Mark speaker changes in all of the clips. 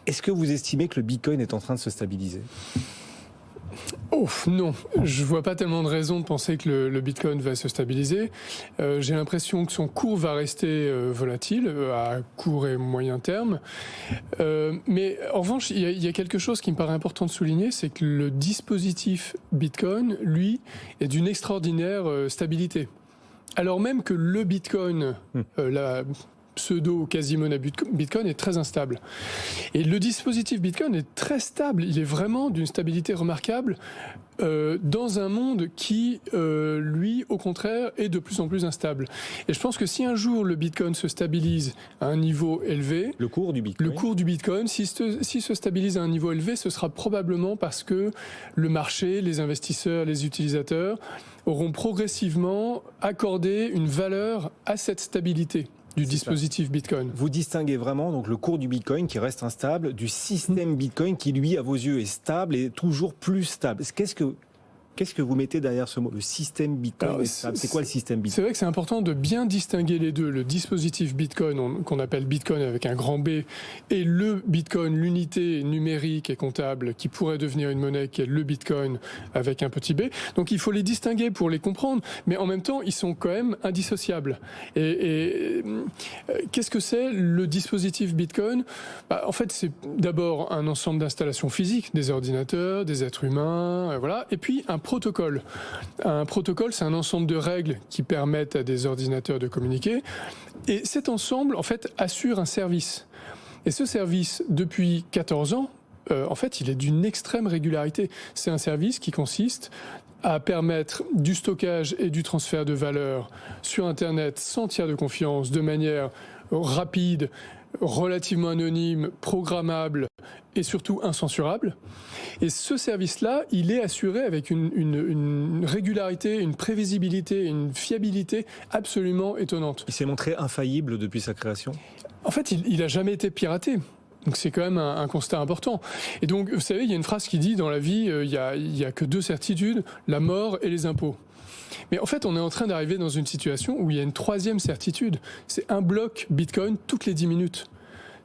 Speaker 1: Est-ce que vous estimez que le Bitcoin est en train de se stabiliser ?
Speaker 2: Oh non, je vois pas tellement de raisons de penser que le Bitcoin va se stabiliser. J'ai l'impression que son cours va rester volatile à court et moyen terme. Mais en revanche, il y a quelque chose qui me paraît important de souligner, c'est que le dispositif Bitcoin, lui, est d'une extraordinaire stabilité. Alors même que le Bitcoin, la pseudo-quasi-monnaie Bitcoin est très instable. Et le dispositif Bitcoin est très stable, il est vraiment d'une stabilité remarquable dans un monde qui, lui, au contraire, est de plus en plus instable. Et je pense que si un jour le Bitcoin se stabilise à un niveau élevé,
Speaker 1: le cours du Bitcoin,
Speaker 2: s'il se stabilise à un niveau élevé, ce sera probablement parce que le marché, les investisseurs, les utilisateurs auront progressivement accordé une valeur à cette stabilité du dispositif Bitcoin.
Speaker 1: Vous distinguez vraiment donc le cours du Bitcoin qui reste instable du système Bitcoin qui, lui, à vos yeux, est stable et toujours plus stable. Qu'est-ce que vous mettez derrière ce mot ? Le système Bitcoin est stable. C'est quoi le système Bitcoin ?
Speaker 2: C'est vrai que c'est important de bien distinguer les deux. Le dispositif Bitcoin, qu'on appelle Bitcoin avec un grand B, et le Bitcoin, l'unité numérique et comptable qui pourrait devenir une monnaie, qui est le Bitcoin avec un petit b. Donc il faut les distinguer pour les comprendre, mais en même temps, ils sont quand même indissociables. Et qu'est-ce que c'est le dispositif Bitcoin ? En fait, c'est d'abord un ensemble d'installations physiques, des ordinateurs, des êtres humains, voilà, et puis un protocole. Un protocole, c'est un ensemble de règles qui permettent à des ordinateurs de communiquer. Et cet ensemble, en fait, assure un service. Et ce service, depuis 14 ans, en fait, il est d'une extrême régularité. C'est un service qui consiste à permettre du stockage et du transfert de valeur sur Internet sans tiers de confiance, de manière rapide, relativement anonyme, programmable et surtout incensurable. Et ce service-là, il est assuré avec une régularité, une prévisibilité, une fiabilité absolument étonnante.
Speaker 1: Il s'est montré infaillible depuis sa création ?
Speaker 2: En fait, il n'a jamais été piraté. Donc c'est quand même un constat important. Et donc, vous savez, il y a une phrase qui dit, dans la vie, il y a que deux certitudes, la mort et les impôts. Mais en fait, on est en train d'arriver dans une situation où il y a une troisième certitude. C'est un bloc Bitcoin toutes les 10 minutes.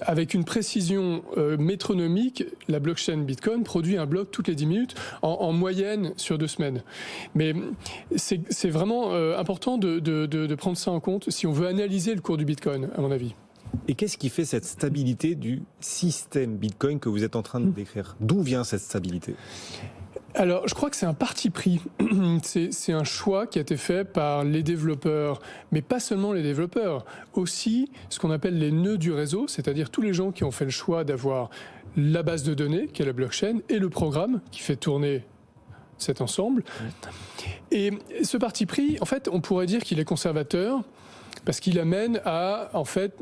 Speaker 2: Avec une précision métronomique, la blockchain Bitcoin produit un bloc toutes les 10 minutes, en moyenne sur 2 semaines. Mais c'est vraiment important de prendre ça en compte si on veut analyser le cours du Bitcoin, à mon avis.
Speaker 1: Et qu'est-ce qui fait cette stabilité du système Bitcoin que vous êtes en train de décrire ? D'où vient cette stabilité ?
Speaker 2: Alors, je crois que c'est un parti pris. C'est un choix qui a été fait par les développeurs, mais pas seulement les développeurs, aussi ce qu'on appelle les nœuds du réseau, c'est-à-dire tous les gens qui ont fait le choix d'avoir la base de données, qui est la blockchain, et le programme qui fait tourner cet ensemble. Et ce parti pris, en fait, on pourrait dire qu'il est conservateur, parce qu'il amène à, en fait,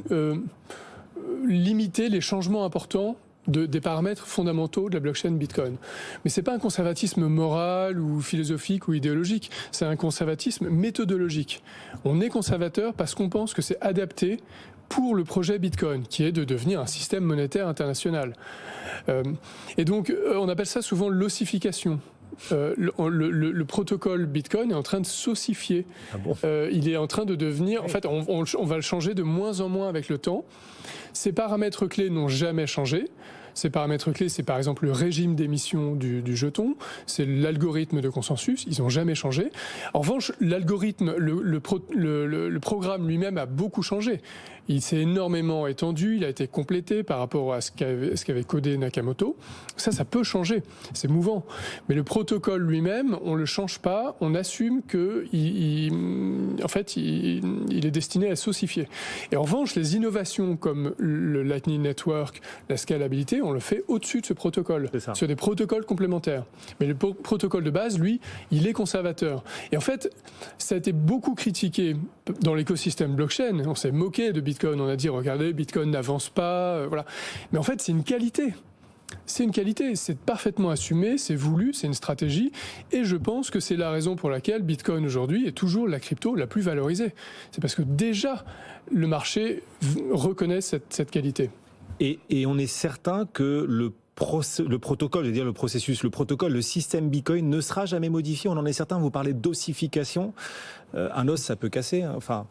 Speaker 2: limiter les changements importants des paramètres fondamentaux de la blockchain Bitcoin. Mais c'est pas un conservatisme moral ou philosophique ou idéologique, c'est un conservatisme méthodologique. On est conservateur parce qu'on pense que c'est adapté pour le projet Bitcoin, qui est de devenir un système monétaire international. Et donc, on appelle ça souvent l'ossification. Le protocole Bitcoin est en train de s'ossifier.
Speaker 1: Ah bon ?
Speaker 2: Il est en train de devenir... En fait, on va le changer de moins en moins avec le temps. Ces paramètres clés n'ont jamais changé. Ces paramètres clés, c'est par exemple le régime d'émission du jeton, c'est l'algorithme de consensus, ils n'ont jamais changé. En revanche, l'algorithme, le programme lui-même a beaucoup changé. Il s'est énormément étendu, il a été complété par rapport à ce qu'avait codé Nakamoto. Ça peut changer, c'est mouvant. Mais le protocole lui-même, on ne le change pas, on assume qu'en fait, il est destiné à s'ossifier. Et en revanche, les innovations comme le Lightning Network, la scalabilité, on le fait au-dessus de ce protocole, sur des protocoles complémentaires. Mais le protocole de base, lui, il est conservateur. Et en fait, ça a été beaucoup critiqué dans l'écosystème blockchain. On s'est moqué de Bitcoin, on a dit, regardez, Bitcoin n'avance pas, voilà. Mais en fait, c'est une qualité. C'est une qualité, c'est parfaitement assumé, c'est voulu, c'est une stratégie. Et je pense que c'est la raison pour laquelle Bitcoin aujourd'hui est toujours la crypto la plus valorisée. C'est parce que déjà, le marché reconnaît cette qualité.
Speaker 1: Et on est certain que le protocole, je veux dire le processus, le protocole, le système Bitcoin ne sera jamais modifié. On en est certain. Vous parlez d'ossification. Un os, ça peut casser. Hein, enfin.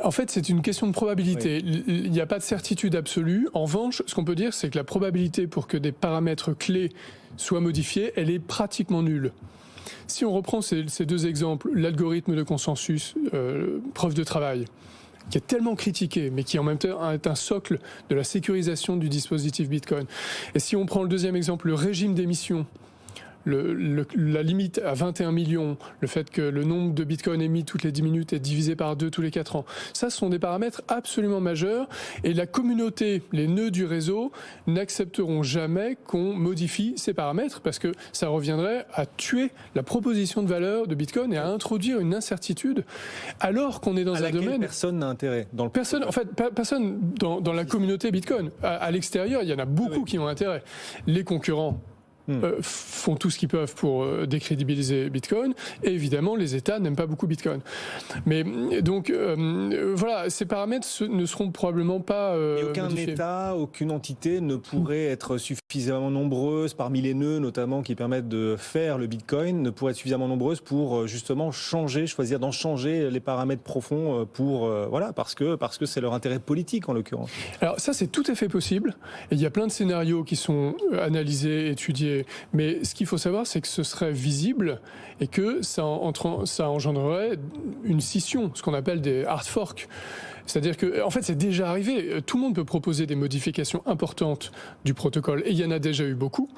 Speaker 2: En fait, c'est une question de probabilité. Oui. Il n'y a pas de certitude absolue. En revanche, ce qu'on peut dire, c'est que la probabilité pour que des paramètres clés soient modifiés, elle est pratiquement nulle. Si on reprend ces deux exemples, l'algorithme de consensus, preuve de travail, qui est tellement critiqué, mais qui en même temps est un socle de la sécurisation du dispositif Bitcoin. Et si on prend le deuxième exemple, le régime d'émission, la limite à 21 millions, le fait que le nombre de bitcoins émis toutes les 10 minutes est divisé par 2 tous les 4 ans, ça ce sont des paramètres absolument majeurs et la communauté, les nœuds du réseau n'accepteront jamais qu'on modifie ces paramètres parce que ça reviendrait à tuer la proposition de valeur de Bitcoin et à introduire une incertitude alors qu'on est dans un domaine...
Speaker 1: Personne n'a intérêt.
Speaker 2: Personne dans la communauté Bitcoin. À l'extérieur, il y en a beaucoup qui ont intérêt. Les concurrents font tout ce qu'ils peuvent pour décrédibiliser Bitcoin et évidemment les États n'aiment pas beaucoup Bitcoin. Mais donc voilà, ces paramètres ne seront probablement pas
Speaker 1: aucun
Speaker 2: modifiés.
Speaker 1: État, aucune entité ne pourrait être suffisamment nombreuse parmi les nœuds notamment qui permettent de faire le Bitcoin, ne pourrait être suffisamment nombreuse pour justement choisir d'en changer les paramètres profonds pour voilà parce que c'est leur intérêt politique en l'occurrence.
Speaker 2: Alors ça c'est tout à fait possible et il y a plein de scénarios qui sont analysés, étudiés. Mais ce qu'il faut savoir, c'est que ce serait visible et que ça engendrerait une scission, ce qu'on appelle des hard forks. C'est-à-dire que, en fait, c'est déjà arrivé. Tout le monde peut proposer des modifications importantes du protocole. Et il y en a déjà eu beaucoup.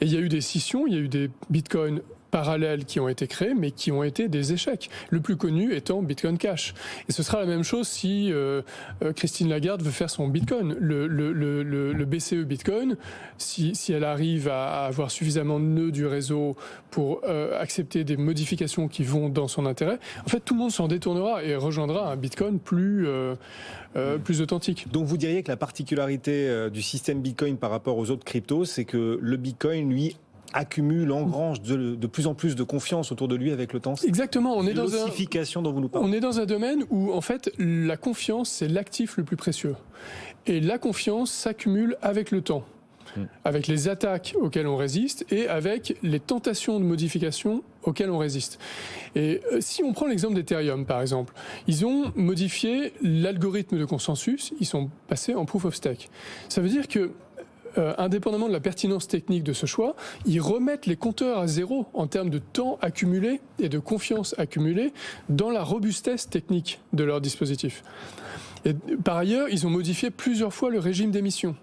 Speaker 2: Et il y a eu des scissions, il y a eu des bitcoins parallèles qui ont été créés, mais qui ont été des échecs. Le plus connu étant Bitcoin Cash. Et ce sera la même chose si Christine Lagarde veut faire son Bitcoin. Le BCE Bitcoin, si elle arrive à avoir suffisamment de nœuds du réseau pour accepter des modifications qui vont dans son intérêt, en fait, tout le monde s'en détournera et rejoindra un Bitcoin plus authentique.
Speaker 1: Donc vous diriez que la particularité du système Bitcoin par rapport aux autres cryptos, c'est que le Bitcoin, lui, engrange de plus en plus de confiance autour de lui avec le temps.
Speaker 2: Exactement. On est dans
Speaker 1: l'ossification dont vous nous parlez.
Speaker 2: On est dans un domaine où, en fait, la confiance, c'est l'actif le plus précieux. Et la confiance s'accumule avec le temps, avec les attaques auxquelles on résiste et avec les tentations de modification auxquelles on résiste. Et si on prend l'exemple d'Ethereum, par exemple, ils ont modifié l'algorithme de consensus, ils sont passés en proof of stake. Ça veut dire que indépendamment de la pertinence technique de ce choix, ils remettent les compteurs à zéro en termes de temps accumulé et de confiance accumulée dans la robustesse technique de leur dispositif. Et par ailleurs, ils ont modifié plusieurs fois le régime d'émission.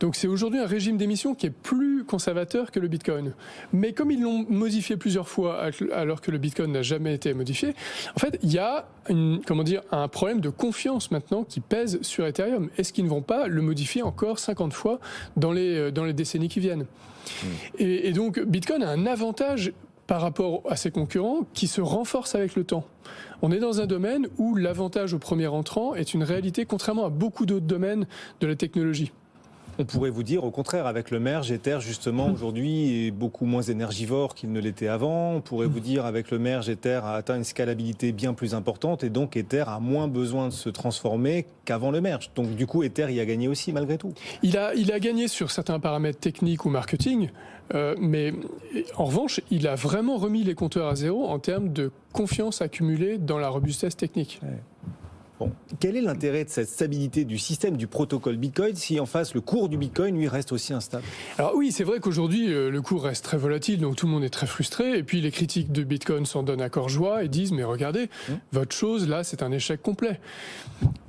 Speaker 2: Donc c'est aujourd'hui un régime d'émission qui est plus conservateur que le Bitcoin. Mais comme ils l'ont modifié plusieurs fois alors que le Bitcoin n'a jamais été modifié, en fait, il y a un problème de confiance maintenant qui pèse sur Ethereum. Est-ce qu'ils ne vont pas le modifier encore 50 fois dans les décennies qui viennent ? Et donc Bitcoin a un avantage par rapport à ses concurrents qui se renforce avec le temps. On est dans un domaine où l'avantage au premier entrant est une réalité contrairement à beaucoup d'autres domaines de la technologie.
Speaker 1: On pourrait vous dire, au contraire, avec le merge, Ether, justement, aujourd'hui, est beaucoup moins énergivore qu'il ne l'était avant. On pourrait vous dire, avec le merge, Ether a atteint une scalabilité bien plus importante et donc Ether a moins besoin de se transformer qu'avant le merge. Donc, du coup, Ether y a gagné aussi, malgré tout.
Speaker 2: Il a gagné sur certains paramètres techniques ou marketing, mais en revanche, il a vraiment remis les compteurs à zéro en termes de confiance accumulée dans la robustesse technique.
Speaker 1: Ouais. Bon. Quel est l'intérêt de cette stabilité du système du protocole Bitcoin si en face le cours du Bitcoin lui reste aussi instable ?
Speaker 2: Alors oui, c'est vrai qu'aujourd'hui le cours reste très volatile, donc tout le monde est très frustré. Et puis les critiques de Bitcoin s'en donnent à cœur joie et disent mais regardez, votre chose là c'est un échec complet.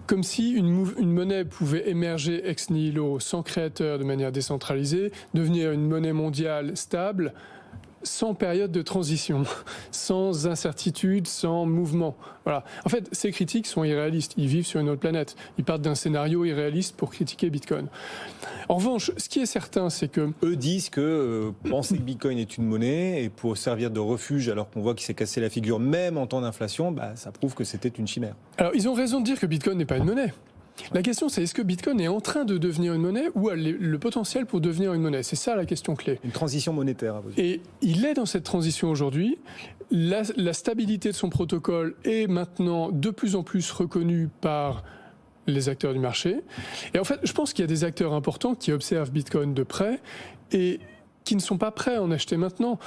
Speaker 2: Comme si une monnaie pouvait émerger ex nihilo sans créateur de manière décentralisée, devenir une monnaie mondiale stable, sans période de transition, sans incertitude, sans mouvement. Voilà. En fait, ces critiques sont irréalistes. Ils vivent sur une autre planète. Ils partent d'un scénario irréaliste pour critiquer Bitcoin. En revanche, ce qui est certain, c'est que...
Speaker 1: Eux disent que penser que Bitcoin est une monnaie et pour servir de refuge alors qu'on voit qu'il s'est cassé la figure même en temps d'inflation, ça prouve que c'était une chimère.
Speaker 2: Alors, ils ont raison de dire que Bitcoin n'est pas une monnaie. La question, c'est est-ce que Bitcoin est en train de devenir une monnaie ou a le potentiel pour devenir une monnaie ? C'est ça la question clé.
Speaker 1: Une transition monétaire, à vos yeux.
Speaker 2: Et il est dans cette transition aujourd'hui. La stabilité de son protocole est maintenant de plus en plus reconnue par les acteurs du marché. Et en fait, je pense qu'il y a des acteurs importants qui observent Bitcoin de près et qui ne sont pas prêts à en acheter maintenant.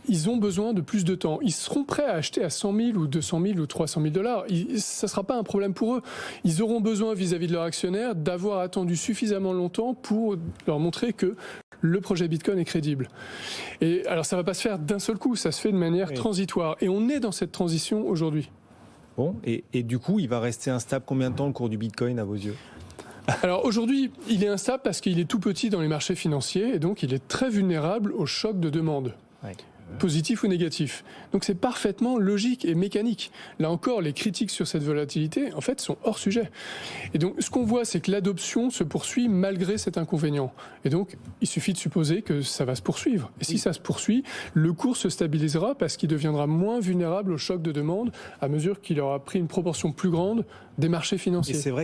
Speaker 2: Ils ont besoin de plus de temps. Ils seront prêts à acheter à 100 000 ou 200 000 ou 300 000 $. Ça ne sera pas un problème pour eux. Ils auront besoin vis-à-vis de leurs actionnaires d'avoir attendu suffisamment longtemps pour leur montrer que le projet Bitcoin est crédible. Et alors ça ne va pas se faire d'un seul coup, ça se fait de manière transitoire. Et on est dans cette transition aujourd'hui.
Speaker 1: Bon, et du coup, il va rester instable combien de temps le cours du Bitcoin à vos yeux ?
Speaker 2: Alors aujourd'hui, il est instable parce qu'il est tout petit dans les marchés financiers et donc il est très vulnérable au choc de demande.
Speaker 1: Ouais.
Speaker 2: Positif ou négatif. Donc c'est parfaitement logique et mécanique. Là encore, les critiques sur cette volatilité, en fait, sont hors sujet. Et donc ce qu'on voit, c'est que l'adoption se poursuit malgré cet inconvénient. Et donc, il suffit de supposer que ça va se poursuivre. Et si ça se poursuit, le cours se stabilisera parce qu'il deviendra moins vulnérable au choc de demande à mesure qu'il aura pris une proportion plus grande des marchés financiers.
Speaker 1: Et c'est vrai